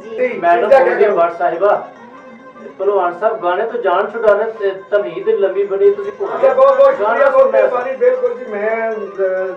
जी madam Bhatt साहिबा भलवान साहब गाने तो जान छुड़ाने तमीद लंबी बनी अच्छा बहुत बहुत शुक्रिया बहुत मेहरबानी बिल्कुल जी मैं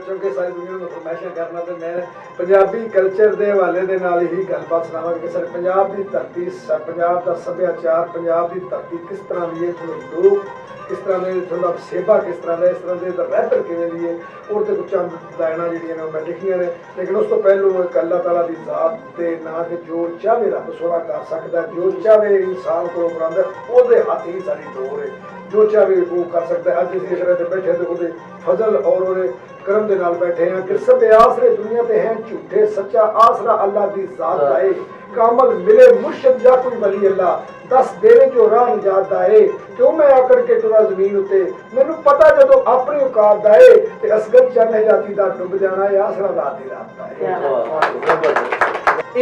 चूंकि सारी दुनिया ਨੂੰ ਫਰਮਾਇਸ਼ਾਂ ਕਰਨਾ ਤੇ ਮੈਂ ਪੰਜਾਬੀ ਕਲਚਰ ਦੇ ਹਵਾਲੇ ਦੇ ਨਾਲ ਹੀ ਗੱਲਬਾਤ ਸੁਣਾਵਾਂਗਾ ਕਿ ਸਰ ਪੰਜਾਬ ਦੀ ਧਰਤੀ ਪੰਜਾਬ ਦਾ ਸੱਭਿਆਚਾਰ ਪੰਜਾਬ ਦੀ ਧਰਤੀ ਕਿਸ ਤਰ੍ਹਾਂ ਦੀ ਹੈ ਲੋਕ किस तरह के थोड़ा सेवा किस तरह का इस तरह के रहबर किमें दी है और तो कुछ चंद लाइना जी मैं लिखिया ने लेकिन उस तो पहलू एक अल्लाह ताला की जात के ना कि जो चाहे रब सोना कर सकता जो चाहे इंसान को बनाता वो हाथ ही सारी डोर है जो चाहे वो कर सकता है अज इस तरह से बैठे तो वो फजल और करम के नाल बैठे हैं कि सब आसरे दुनिया ते हैं झूठे सच्चा आसरा अल्लाह की जात का है कामल मिले मुर्शद जा कोई वली अल्लाह दस देवे जो राह निजात दा है क्यों मैं आकर के टुरा जमीन उत्ते मैनू पता जदों अपनी औकात दा है ते असगर चंद हजाती दा डुब जाना है आसरा रात दी रात दा है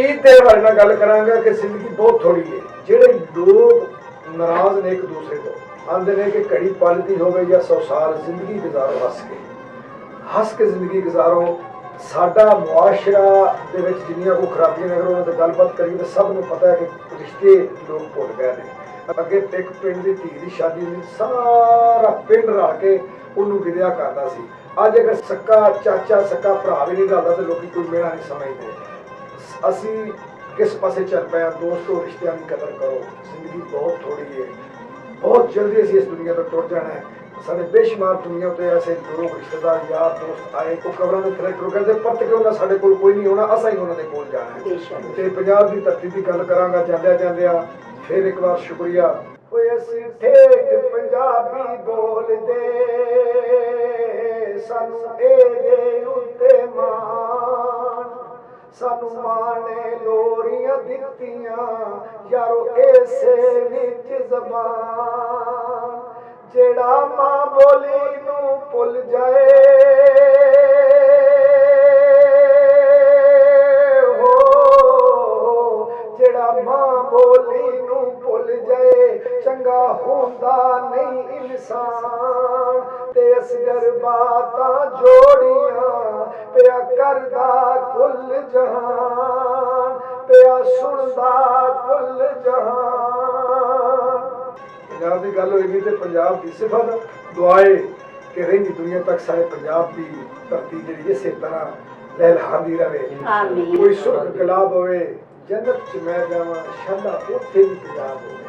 ईद दे बारे नाल गल करांगा कि जिंदगी बहुत थोड़ी है जेड़े लोग नाराज ने एक दूसरे तो आंदे ने कि घड़ी पलदी होवे या 100 साल जिंदगी गुजारो हस के जिंदगी गुजारो साडा मुआशरा दे विच जिन्नियां को खराबियां अगर उन्हां ते गलबात करिए तो सब नूं पता है कि रिश्ते लोग भुल गए ने अगे एक पिंड दी धी दी शादी में सारा पिंड रल के उन्होंने विद्या करता सी अज अगर सक्का चाचा सक्का भरा भी नहीं रलदा तो लोग कोई मेरा नहीं समझते असी किस पासे चल पे दोस्तों रिश्तियां की कदर करो जिंदगी बहुत थोड़ी है बहुत जल्दी असी इस दुनिया तो टुट जाना है साढ़े बेशुमार दुनिया तो ऐसे लोग रिश्तेदार यार दोस्त आए को कबरों में थले टुर गए परत के उन्हें साढ़े कोल कोई नहीं होना असा ही उन्होंने कोल जाना है ते पंजाब की धरती की गल करांगा जांदिया जांदिया फिर एक बार शुक्रिया ओए असी ठेठ पंजाबी बोल दे सानू ए दे उत्ते मान सानू माने लोरियां दित्तियां यारो ऐसे विच ज़बान जेड़ा मां बोली नू भुल जाए हो जेड़ा मां बोली नू भुल जाए चंगा होंदा नहीं इंसान ते असगर बातां जोड़ियां पिया करदा कुल जहान पिया सुनदा कुल जहान पंजाब की गल होगी तो पंजाब की सिफत दुआए कि रही दुनिया तक सारे पंजाब की धरती जी इस तरह लहलहांदी रहे कोई सुख गुलाब होवे जन्नत च मैं जावां शाला उत्थे भी पंजाब होवे